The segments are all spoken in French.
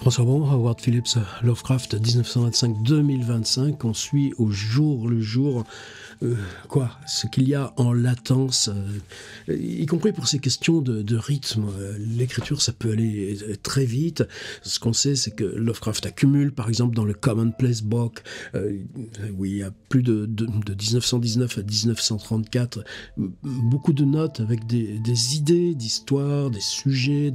François Bon, Howard Phillips, Lovecraft 1925-2025, on suit au jour le jour ce qu'il y a en latence, y compris pour ces questions de rythme. L'écriture, ça peut aller très vite. Ce qu'on sait, c'est que Lovecraft accumule, par exemple, dans le Commonplace Book, où il y a plus de 1919 à 1934, beaucoup de notes avec des idées d'histoire, des sujets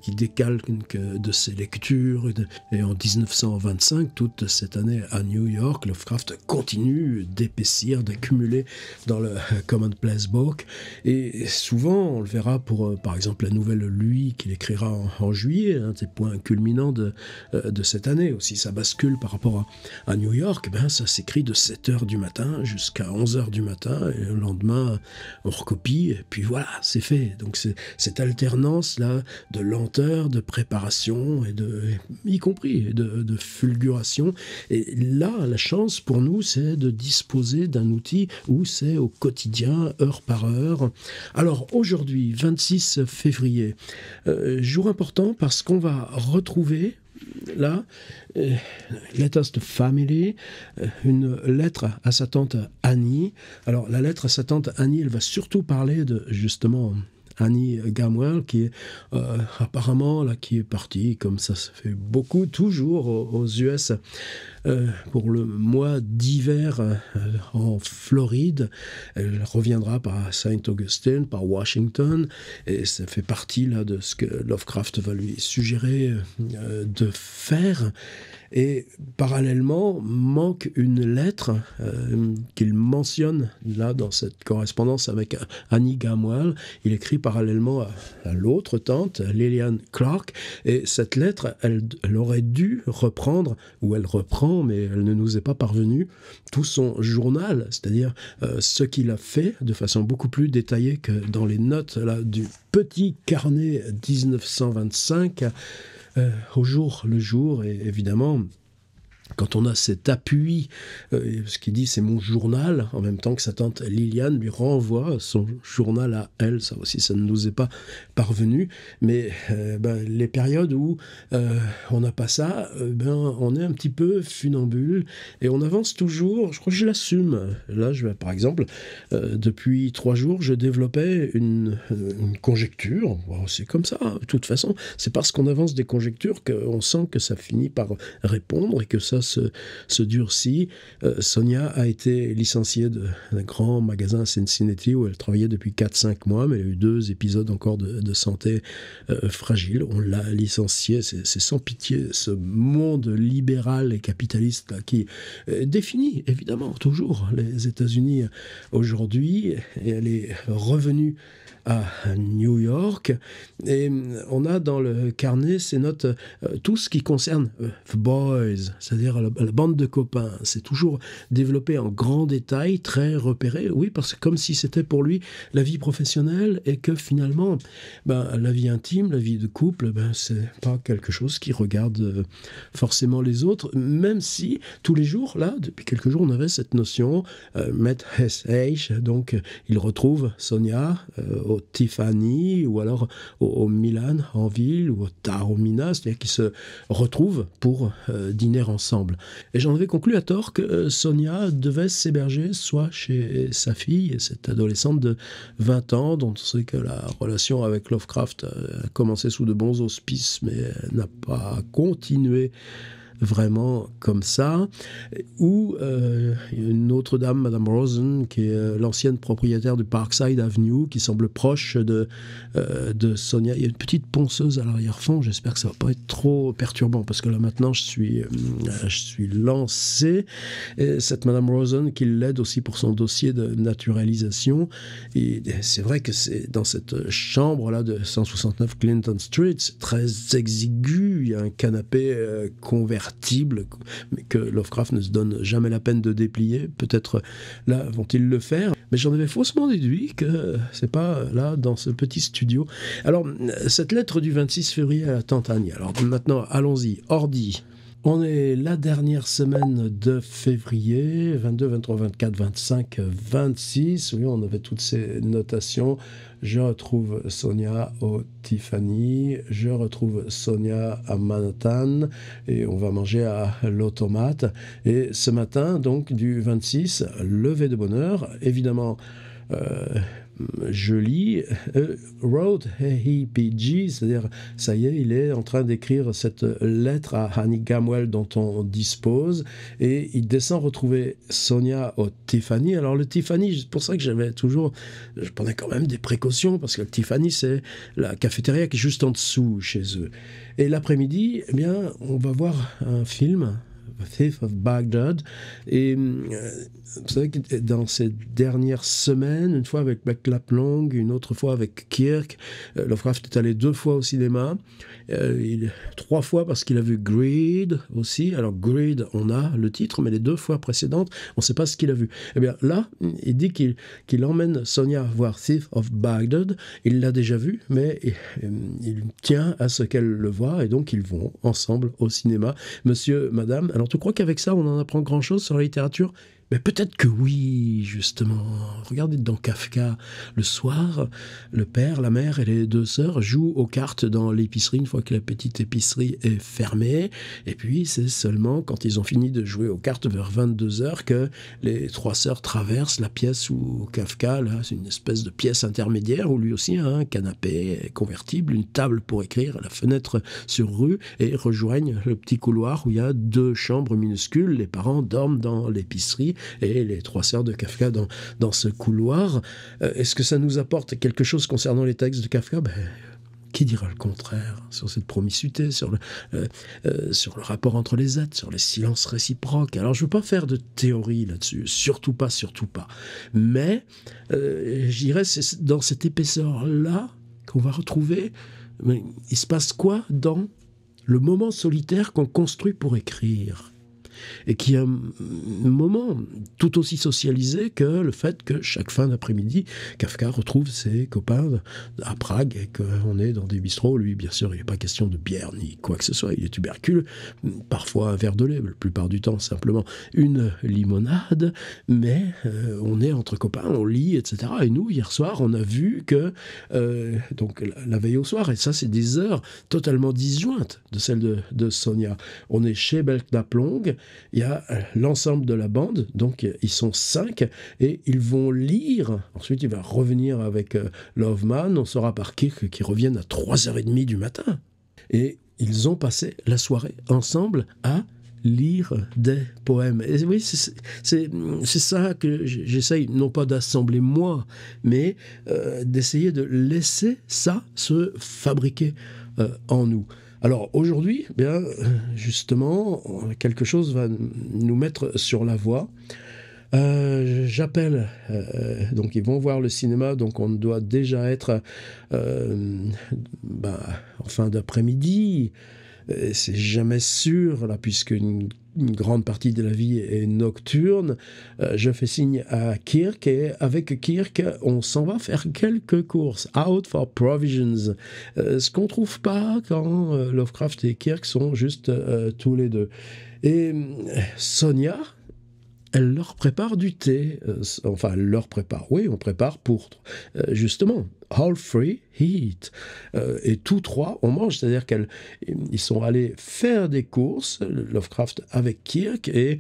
qui décalent de ses lectures. Et en 1925, toute cette année à New York, Lovecraft continue d'épaissir, d'accumuler dans le Commonplace Book. Et souvent, on le verra pour, par exemple, la nouvelle Lui qu'il écrira en juillet, un des points culminants de cette année. Aussi, ça bascule par rapport à New York, ça s'écrit de 7h du matin jusqu'à 11h du matin, et le lendemain, on recopie, et puis voilà, c'est fait. Donc c'est cette alternance-là de lenteur, de préparation, y compris de fulguration. Et là, la chance pour nous, c'est de disposer d'un outil où c'est au quotidien, heure par heure. Alors aujourd'hui, 26 février, jour important parce qu'on va retrouver là, Let Us to Family, une lettre à sa tante Annie. Alors la lettre à sa tante Annie, elle va surtout parler de justement Annie Gamwell, qui est apparemment là, qui est partie, comme ça se fait beaucoup, toujours aux US, pour le mois d'hiver en Floride. Elle reviendra par Saint Augustine, par Washington, et ça fait partie là, de ce que Lovecraft va lui suggérer de faire. Et parallèlement, manque une lettre qu'il mentionne là dans cette correspondance avec Annie Gamwell. Il écrit parallèlement à l'autre tante, Lillian Clark, et cette lettre, elle aurait dû reprendre, ou elle reprend, mais elle ne nous est pas parvenue, tout son journal, c'est-à-dire ce qu'il a fait de façon beaucoup plus détaillée que dans les notes là, du petit carnet 1925, au jour le jour. Et évidemment, quand on a cet appui, ce qu'il dit c'est mon journal, en même temps que sa tante Liliane lui renvoie son journal à elle, ça aussi ça ne nous est pas parvenu, mais les périodes où on n'a pas ça, on est un petit peu funambule, et on avance toujours, je crois que je l'assume. Là, par exemple, depuis 3 jours, je développais une conjecture, c'est comme ça, de toute façon, c'est parce qu'on avance des conjectures qu'on sent que ça finit par répondre et que ça se durcit. Sonia a été licenciée d'un grand magasin à Cincinnati où elle travaillait depuis 4-5 mois, mais elle a eu 2 épisodes encore de santé fragile. On l'a licenciée, c'est sans pitié ce monde libéral et capitaliste là, qui définit évidemment toujours les États-Unis aujourd'hui, et elle est revenue à New York, et on a dans le carnet ces notes, tout ce qui concerne The Boys, c'est-à-dire la bande de copains. C'est toujours développé en grand détail, très repéré, oui, parce que comme si c'était pour lui la vie professionnelle, et que finalement, la vie intime, la vie de couple, c'est pas quelque chose qui regarde forcément les autres, même si tous les jours, là, depuis quelques jours, on avait cette notion, Met S.H., donc il retrouve Sonia au Tiffany, ou alors au Milan en ville, ou au Taormina, c'est-à-dire qu'ils se retrouvent pour dîner ensemble. Et j'en avais conclu à tort que Sonia devait s'héberger soit chez sa fille, cette adolescente de 20 ans, dont on sait que la relation avec Lovecraft a commencé sous de bons auspices, mais n'a pas continué vraiment comme ça, ou une autre dame, Madame Rosen, qui est l'ancienne propriétaire du Parkside Avenue, qui semble proche de Sonia. Il y a une petite ponceuse à l'arrière-fond, j'espère que ça va pas être trop perturbant, parce que là maintenant je suis lancé. Et cette Madame Rosen qui l'aide aussi pour son dossier de naturalisation, et c'est vrai que c'est dans cette chambre là de 169 Clinton Street, c'est très exigu, il y a un canapé convertible, mais que Lovecraft ne se donne jamais la peine de déplier. Peut-être là vont-ils le faire, mais j'en avais faussement déduit que c'est pas là dans ce petit studio. Alors cette lettre du 26 février à la tante Annie, alors maintenant allons-y, ordi, On est la dernière semaine de février, 22, 23, 24, 25, 26. Oui, on avait toutes ces notations. Je retrouve Sonia au Tiffany, je retrouve Sonia à Manhattan et on va manger à l'Automate. Et ce matin, donc du 26, lever de bonne heure, évidemment. euh, je lis Wrote He PG, c'est-à-dire ça y est, il est en train d'écrire cette lettre à Annie Gamwell dont on dispose et il descend retrouver Sonia au Tiffany. Alors le Tiffany, c'est pour ça que je prenais quand même des précautions parce que le Tiffany c'est la cafétéria qui est juste en dessous chez eux. Et l'après-midi, eh bien, on va voir un film. The Thief of Baghdad. Et vous savez que dans ces dernières semaines, une fois avec McLap Long, une autre fois avec Kirk, Lovecraft est allé 2 fois au cinéma, 3 fois parce qu'il a vu Greed aussi. Alors Greed, on a le titre, mais les 2 fois précédentes, on ne sait pas ce qu'il a vu. Eh bien là, il dit qu'il emmène Sonia voir Thief of Baghdad. Il l'a déjà vu, mais il tient à ce qu'elle le voie, et donc ils vont ensemble au cinéma. Monsieur, madame, alors tu crois qu'avec ça, on en apprend grand-chose sur la littérature ? Mais peut-être que oui, justement. Regardez dans Kafka, le soir, le père, la mère et les 2 sœurs jouent aux cartes dans l'épicerie une fois que la petite épicerie est fermée. Et puis, c'est seulement quand ils ont fini de jouer aux cartes vers 22h que les 3 sœurs traversent la pièce où Kafka, là, c'est une espèce de pièce intermédiaire où lui aussi a un canapé convertible, une table pour écrire, la fenêtre sur rue, et rejoignent le petit couloir où il y a 2 chambres minuscules. Les parents dorment dans l'épicerie et les 3 sœurs de Kafka dans ce couloir. Est-ce que ça nous apporte quelque chose concernant les textes de Kafka ? Qui dira le contraire sur cette promiscuité, sur le rapport entre les êtres, sur les silences réciproques. Alors, je ne veux pas faire de théorie là-dessus, surtout pas. Mais, je dirais, c'est dans cette épaisseur-là qu'on va retrouver, il se passe quoi dans le moment solitaire qu'on construit pour écrire ? Et qui est un moment tout aussi socialisé que le fait que chaque fin d'après-midi, Kafka retrouve ses copains à Prague et qu'on est dans des bistrots. Lui, bien sûr, il n'est pas question de bière ni quoi que ce soit. Il est tubercule, parfois un verre de lait, la plupart du temps simplement une limonade, mais on est entre copains, on lit, etc. Et nous, hier soir, on a vu que, donc la veille au soir, et ça c'est des heures totalement disjointes de celles de Sonia. On est chez Belknap Long. Il y a l'ensemble de la bande, donc ils sont 5, et ils vont lire. Ensuite, il va revenir avec Loveman, on saura par Kirk qui reviennent à 3h30 du matin. Et ils ont passé la soirée ensemble à lire des poèmes. Et oui, c'est ça que j'essaye, non pas d'assembler moi, mais d'essayer de laisser ça se fabriquer en nous. Alors aujourd'hui, bien justement, quelque chose va nous mettre sur la voie. J'appelle, donc ils vont voir le cinéma, donc on doit déjà être en fin d'après-midi. C'est jamais sûr, là, puisque une grande partie de la vie est nocturne. Je fais signe à Kirk, et avec Kirk, on s'en va faire quelques courses. Out for provisions. Ce qu'on trouve pas quand Lovecraft et Kirk sont juste tous les deux. Et Sonia, elle leur prépare du thé. Enfin, elle leur prépare. Oui, on prépare pour, justement, all free heat. Et tous 3, on mange. C'est-à-dire qu'ils sont allés faire des courses, Lovecraft avec Kirk, et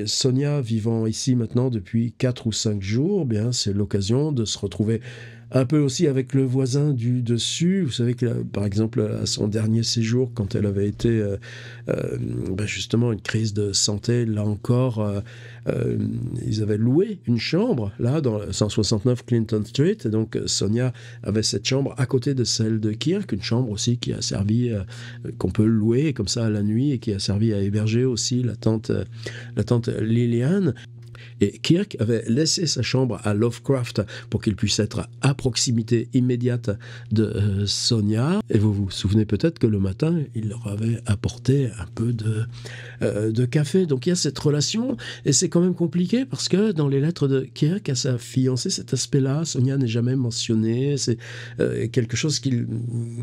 Sonia, vivant ici maintenant depuis 4 ou 5 jours, bien, c'est l'occasion de se retrouver un peu aussi avec le voisin du dessus. Vous savez que, par exemple, à son dernier séjour, quand elle avait été justement une crise de santé, là encore, ils avaient loué une chambre, là, dans 169 Clinton Street, et donc Sonia avait cette chambre à côté de celle de Kirk, une chambre aussi qui a servi, qu'on peut louer comme ça la nuit, et qui a servi à héberger aussi la tante Lillian. Et Kirk avait laissé sa chambre à Lovecraft pour qu'il puisse être à proximité immédiate de Sonia. Et vous vous souvenez peut-être que le matin, il leur avait apporté un peu de café. Donc il y a cette relation, et c'est quand même compliqué parce que dans les lettres de Kirk à sa fiancée, cet aspect-là, Sonia n'est jamais mentionné. C'est quelque chose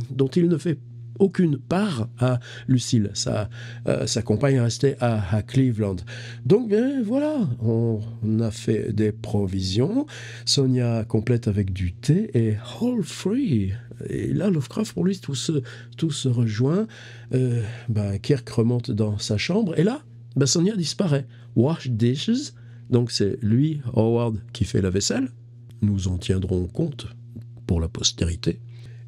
dont il ne fait aucune part à Lucille. Sa compagne restait à Cleveland. Donc, bien, voilà, on a fait des provisions. Sonia complète avec du thé et all free. Et là, Lovecraft, pour lui, tout se rejoint. Kirk remonte dans sa chambre et là, Sonia disparaît. Wash dishes. Donc, c'est lui, Howard, qui fait la vaisselle. Nous en tiendrons compte pour la postérité.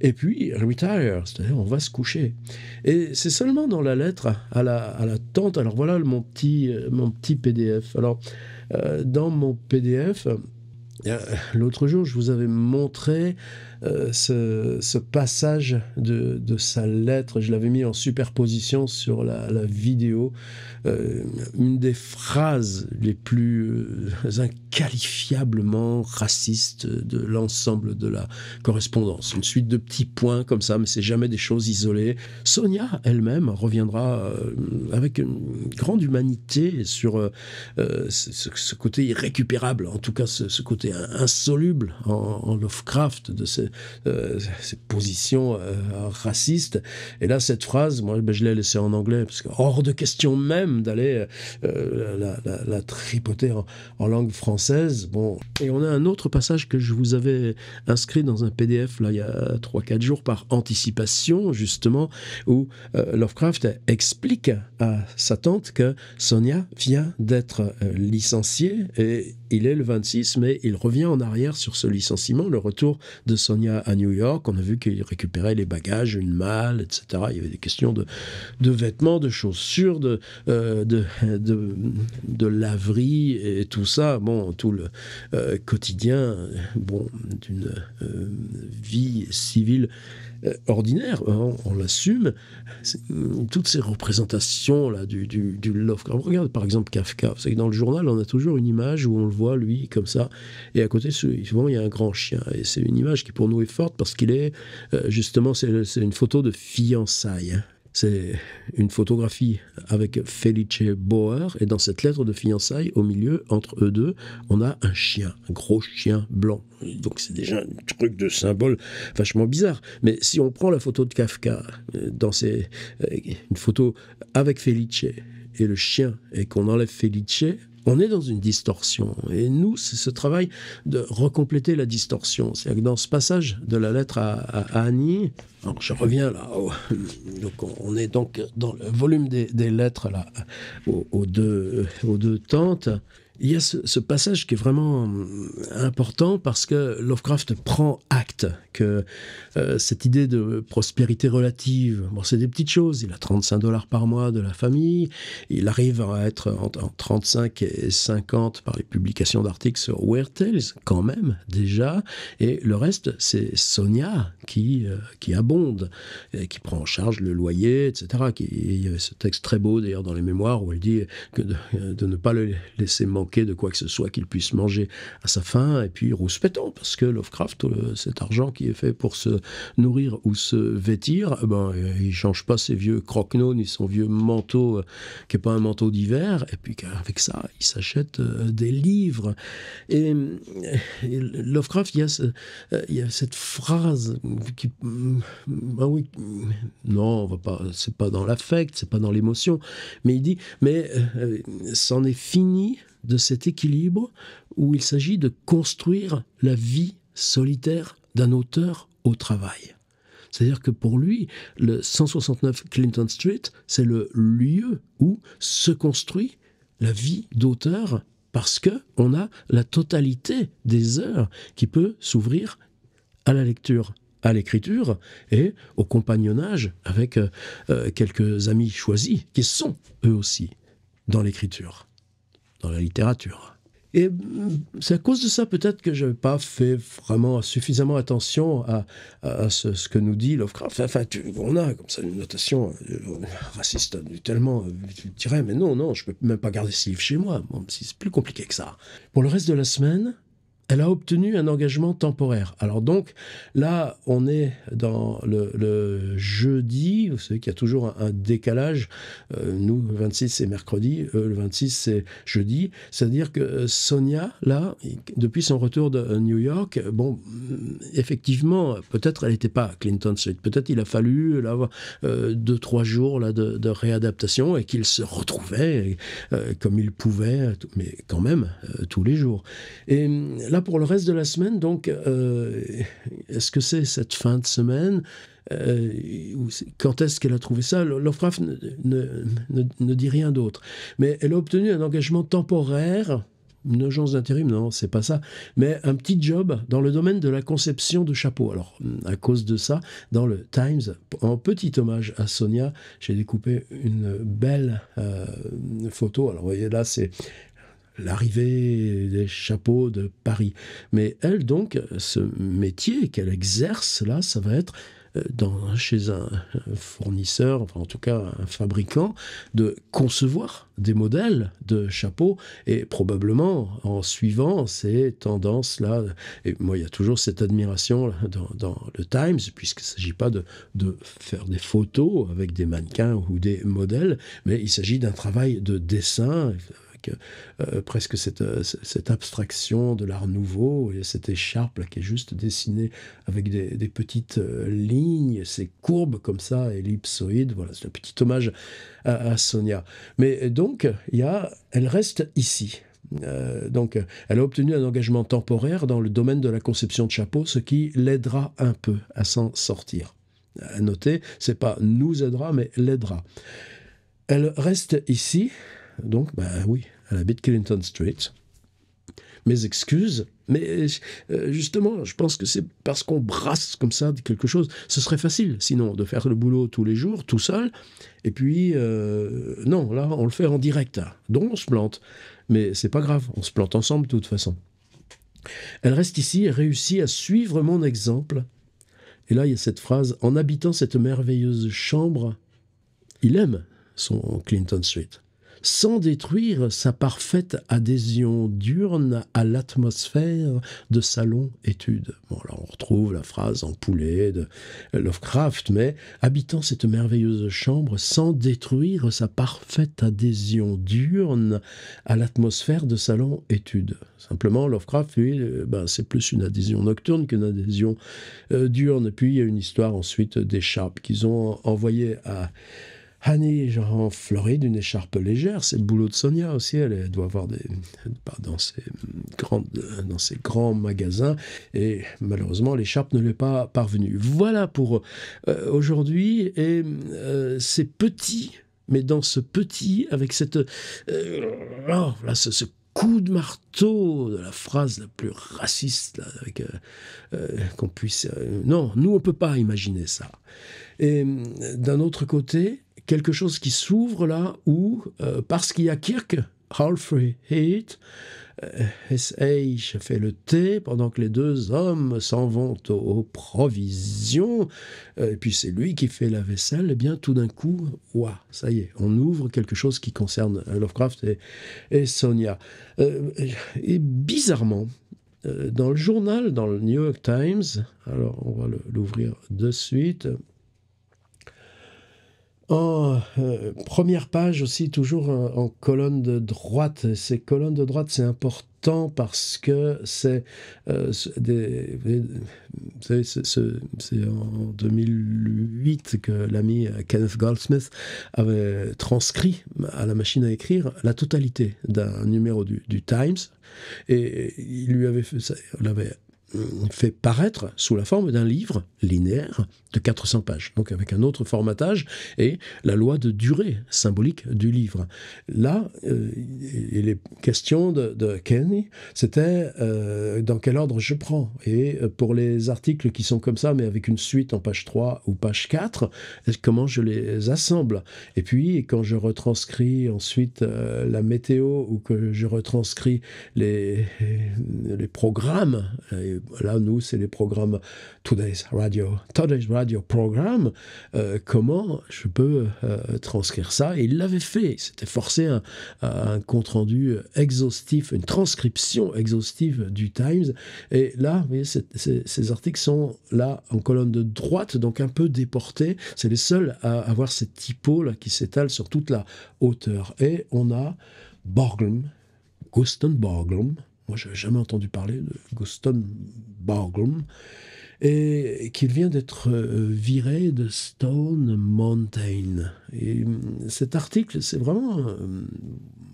Et puis, retire, c'est-à-dire on va se coucher. Et c'est seulement dans la lettre à la tante, alors voilà mon petit PDF. Alors, dans mon PDF, l'autre jour, je vous avais montré ce passage de sa lettre. Je l'avais mis en superposition sur la vidéo. Une des phrases les plus inqualifiablement racistes de l'ensemble de la correspondance. Une suite de petits points comme ça, mais c'est jamais des choses isolées. Sonia elle-même reviendra avec une grande humanité sur ce côté irrécupérable, en tout cas ce côté insoluble en Lovecraft de ces positions racistes. Et là, cette phrase, moi, je l'ai laissée en anglais, parce que hors de question même d'aller la tripoter en langue française. Bon. Et on a un autre passage que je vous avais inscrit dans un PDF, là, il y a 3-4 jours, par anticipation, justement, où Lovecraft explique à sa tante que Sonia vient d'être licenciée, et il est le 26, mais il revient en arrière sur ce licenciement, le retour de Sonia à New York. On a vu qu'il récupérait les bagages, une malle, etc. Il y avait des questions de vêtements, de chaussures, de laverie et tout ça. Bon, tout le quotidien d'une vie civile ordinaire, on l'assume. Toutes ces représentations là du Lovecraft. Regarde par exemple Kafka. Vous savez que dans le journal, on a toujours une image où on le voit lui comme ça, et à côté souvent il y a un grand chien. Et c'est une image qui pour nous est forte parce qu'il est justement c'est une photo de fiançailles. C'est une photographie avec Felice Bauer, et dans cette lettre de fiançailles, au milieu, entre eux deux, on a un chien, un gros chien blanc. Donc c'est déjà un truc de symbole vachement bizarre. Mais si on prend la photo de Kafka, une photo avec Felice et le chien, et qu'on enlève Felice, on est dans une distorsion. Et nous, c'est ce travail de recompléter la distorsion. C'est-à-dire que dans ce passage de la lettre à Annie, alors je reviens là, donc on est donc dans le volume des lettres là, aux deux tantes. Il y a ce passage qui est vraiment important parce que Lovecraft prend acte que cette idée de prospérité relative, bon, c'est des petites choses. Il a $35 par mois de la famille. Il arrive à être entre 35 et 50 par les publications d'articles sur Weird Tales, quand même, déjà. Et le reste, c'est Sonia qui abonde, et qui prend en charge le loyer, etc. Il y a ce texte très beau, d'ailleurs, dans les mémoires, où elle dit que de ne pas le laisser manquer de quoi que ce soit qu'il puisse manger à sa faim, et puis rouspétant, parce que Lovecraft, cet argent qui est fait pour se nourrir ou se vêtir, il change pas ses vieux croque-noix ni son vieux manteau qui est pas un manteau d'hiver, et puis qu'avec ça, il s'achète des livres. Et Lovecraft, il y a cette phrase qui... oui, non, on va pas, c'est pas dans l'affect, c'est pas dans l'émotion, mais il dit, c'en est fini de cet équilibre où il s'agit de construire la vie solitaire d'un auteur au travail. C'est-à-dire que pour lui, le 169 Clinton Street, c'est le lieu où se construit la vie d'auteur, parce qu'on a la totalité des heures qui peut s'ouvrir à la lecture, à l'écriture et au compagnonnage avec quelques amis choisis qui sont eux aussi dans l'écriture, dans la littérature. Et c'est à cause de ça peut-être que je n'avais pas fait vraiment suffisamment attention à ce que nous dit Lovecraft. Enfin, on a comme ça une notation raciste tellement, tu dirais, mais non, je ne peux même pas garder ce livre chez moi. Bon, c'est plus compliqué que ça. Pour le reste de la semaine, Elle a obtenu un engagement temporaire. Alors donc, là, on est dans le jeudi. Vous savez qu'il y a toujours un décalage. Nous, le 26, c'est mercredi. Le 26, c'est jeudi. C'est-à-dire que Sonia, là, depuis son retour de New York, bon, effectivement, peut-être elle n'était pas à Clinton Street. Peut-être il a fallu là, 2-3 jours là, de réadaptation et qu'il se retrouvait comme il pouvait, mais quand même, tous les jours. Et là, pour le reste de la semaine, donc, est-ce que c'est cette fin de semaine quand est-ce qu'elle a trouvé ça? Lovecraft ne dit rien d'autre. Mais elle a obtenu un engagement temporaire, une agence d'intérim, non, c'est pas ça, mais un petit job dans le domaine de la conception de chapeaux. Alors, à cause de ça, dans le Times, en petit hommage à Sonia, j'ai découpé une belle photo. Alors, vous voyez là, c'est l'arrivée des chapeaux de Paris. Mais elle, donc, ce métier qu'elle exerce, là, ça va être chez un fournisseur, enfin en tout cas un fabricant, de concevoir des modèles de chapeaux et probablement en suivant ces tendances-là. Et moi, il y a toujours cette admiration là, dans le Times, puisqu'il ne s'agit pas de faire des photos avec des mannequins ou des modèles, mais il s'agit d'un travail de dessin presque cette abstraction de l'art nouveau, et cette écharpe là, qui est juste dessinée avec des petites lignes, ces courbes comme ça, ellipsoïdes, voilà, c'est un petit hommage à Sonia. Mais donc, elle reste ici. Donc, elle a obtenu un engagement temporaire dans le domaine de la conception de chapeaux, ce qui l'aidera un peu à s'en sortir. À noter, c'est pas nous aidera, mais l'aidera. Elle reste ici, donc, oui, elle habite Clinton Street. Mes excuses, mais justement, je pense que c'est parce qu'on brasse comme ça quelque chose. Ce serait facile, sinon, de faire le boulot tous les jours, tout seul. Et puis, non, là, on le fait en direct. Donc, on se plante. Mais c'est pas grave, on se plante ensemble de toute façon. Elle reste ici et réussit à suivre mon exemple. Et là, il y a cette phrase, en habitant cette merveilleuse chambre, il aime son Clinton Street, sans détruire sa parfaite adhésion diurne à l'atmosphère de salon-étude. Bon, là, on retrouve la phrase en poulet de Lovecraft, mais habitant cette merveilleuse chambre sans détruire sa parfaite adhésion diurne à l'atmosphère de salon-étude. Simplement, Lovecraft, lui, c'est plus une adhésion nocturne qu'une adhésion diurne. Puis, il y a une histoire ensuite d'écharpe qu'ils ont envoyée à Annie, en Floride, une écharpe légère, c'est le boulot de Sonia aussi, elle doit avoir dans ces grands magasins, et malheureusement l'écharpe ne lui est pas parvenue. Voilà pour aujourd'hui, et c'est petit, mais dans ce petit, avec cette... ce coup de marteau de la phrase la plus raciste là, qu'on puisse... non, nous on ne peut pas imaginer ça. Et d'un autre côté, quelque chose qui s'ouvre là où, parce qu'il y a Kirk, Halfrey Heath, S.H. fait le thé pendant que les deux hommes s'en vont aux provisions, et puis c'est lui qui fait la vaisselle, et bien tout d'un coup, ça y est, on ouvre quelque chose qui concerne Lovecraft et Sonia. Et bizarrement, dans le journal, dans le New York Times, alors on va l'ouvrir de suite... première page aussi, toujours en colonne de droite. Ces colonnes de droite, c'est important parce que c'est c'est en 2008 que l'ami Kenneth Goldsmith avait transcrit à la machine à écrire la totalité d'un numéro du Times, et il lui avait fait paraître sous la forme d'un livre linéaire de 400 pages, donc avec un autre formatage et la loi de durée symbolique du livre. Là, il est question de Kenny, c'était dans quel ordre je prends. Et pour les articles qui sont comme ça, mais avec une suite en page 3 ou page 4, comment je les assemble. Et puis, quand je retranscris ensuite la météo, ou que je retranscris les programmes, là, nous, c'est les programmes Today's Radio Program. Comment je peux transcrire ça? Et il l'avait fait. Il s'était forcé à un compte-rendu exhaustif, une transcription exhaustive du Times. Et là, vous voyez, ces articles sont là en colonne de droite, donc un peu déportés. C'est les seuls à avoir cette typo là qui s'étale sur toute la hauteur. Et on a Borglum, Gusten Borglum. Moi, je n'avais jamais entendu parler de Gusten Borglum. Et qu'il vient d'être viré de Stone Mountain. Et cet article, c'est vraiment,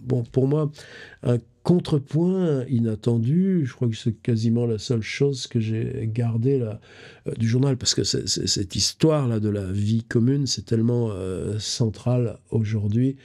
bon, pour moi, un contrepoint inattendu. Je crois que c'est quasiment la seule chose que j'ai gardée là, du journal, parce que cette histoire-là de la vie commune, c'est tellement central aujourd'hui.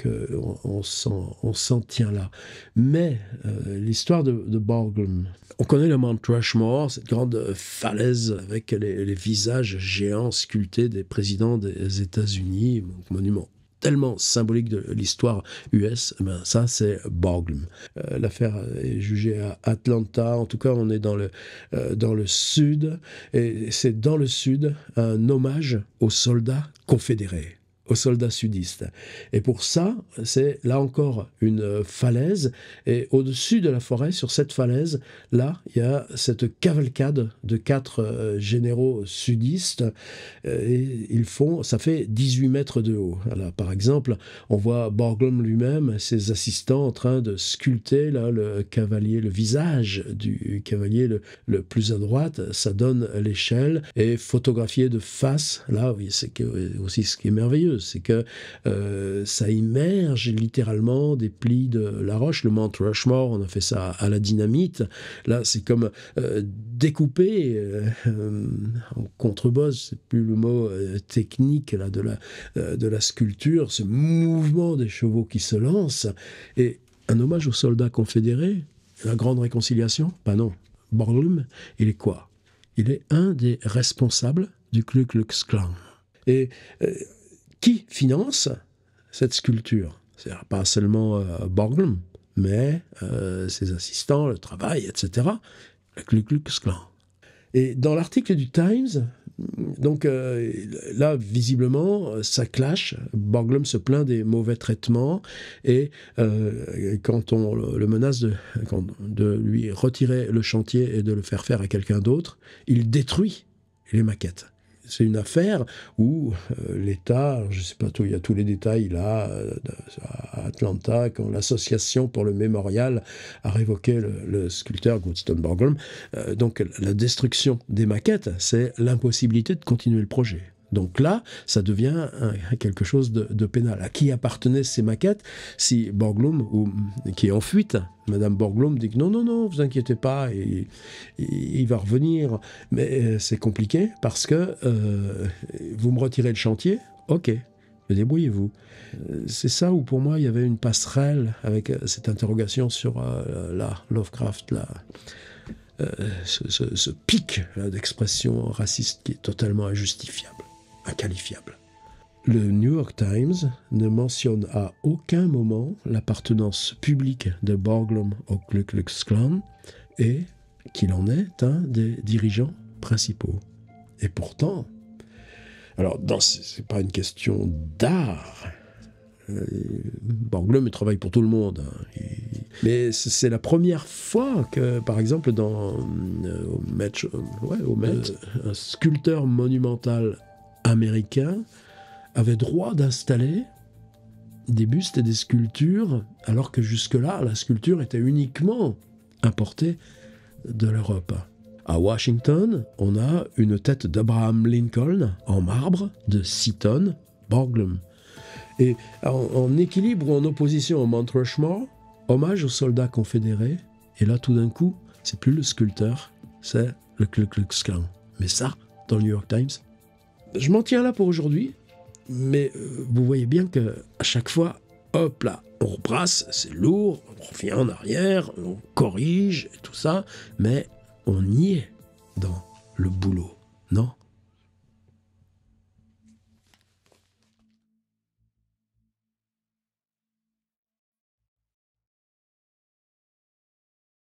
Qu'on s'en tient là. Mais l'histoire de Borglum, on connaît le Mount Rushmore, cette grande falaise avec les visages géants sculptés des présidents des États-Unis, monument tellement symbolique de l'histoire US, ben ça c'est Borglum. L'affaire est jugée à Atlanta, en tout cas on est dans le sud, et c'est dans le sud un hommage aux soldats confédérés, aux soldats sudistes. Et pour ça, c'est là encore une falaise, et au-dessus de la forêt, sur cette falaise, là, il y a cette cavalcade de 4 généraux sudistes, et ça fait 18 mètres de haut. Là, par exemple, on voit Borglum lui-même, ses assistants en train de sculpter là, le visage du cavalier le plus à droite, ça donne l'échelle, et photographié de face, là, oui, c'est aussi ce qui est merveilleux, c'est que ça immerge littéralement des plis de la roche. Le Mount Rushmore, on a fait ça à la dynamite. Là, c'est comme découpé en contrebas, c'est plus le mot technique là, de la sculpture, ce mouvement des chevaux qui se lancent. Et un hommage aux soldats confédérés, la grande réconciliation? Ben non. Borglum, il est quoi? Il est un des responsables du Ku Klux Klan. Et qui finance cette sculpture? C'est pas seulement Borglum, mais ses assistants, le travail, etc. Le Ku Klux Klan. Et dans l'article du Times, donc là, visiblement, ça clash. Borglum se plaint des mauvais traitements et quand on le menace de lui retirer le chantier et de le faire faire à quelqu'un d'autre, il détruit les maquettes. C'est une affaire où l'État, je ne sais pas tout, il y a tous les détails là, à Atlanta, quand l'association pour le mémorial a révoqué le sculpteur Gusten Borglum. Donc la destruction des maquettes, c'est l'impossibilité de continuer le projet. Donc là, ça devient quelque chose de pénal. À qui appartenaient ces maquettes? Si Borglum, qui est en fuite, Madame Borglum dit que non, vous inquiétez pas, il va revenir. Mais c'est compliqué parce que vous me retirez le chantier, ok, mais débrouillez-vous. C'est ça où pour moi il y avait une passerelle avec cette interrogation sur la Lovecraft, ce pic d'expression raciste qui est totalement injustifiable, inqualifiable. Le New York Times ne mentionne à aucun moment l'appartenance publique de Borglum au Ku Klux Klan et qu'il en est un des dirigeants principaux. Et pourtant, alors c'est pas une question d'art. Borglum travaille pour tout le monde, hein. Mais c'est la première fois que, par exemple, au Met, un sculpteur monumental américain avait droit d'installer des bustes et des sculptures, alors que jusque-là, la sculpture était uniquement importée de l'Europe. À Washington, on a une tête d'Abraham Lincoln en marbre de 6 tonnes, Borglum. Et en équilibre ou en opposition au Mount Rushmore, hommage aux soldats confédérés, et là tout d'un coup, c'est plus le sculpteur, c'est le Ku Klux Klan. Mais ça, dans le New York Times, je m'en tiens là pour aujourd'hui, mais vous voyez bien que à chaque fois, hop là, on rebrasse, c'est lourd, on revient en arrière, on corrige, et tout ça, mais on y est dans le boulot, non ?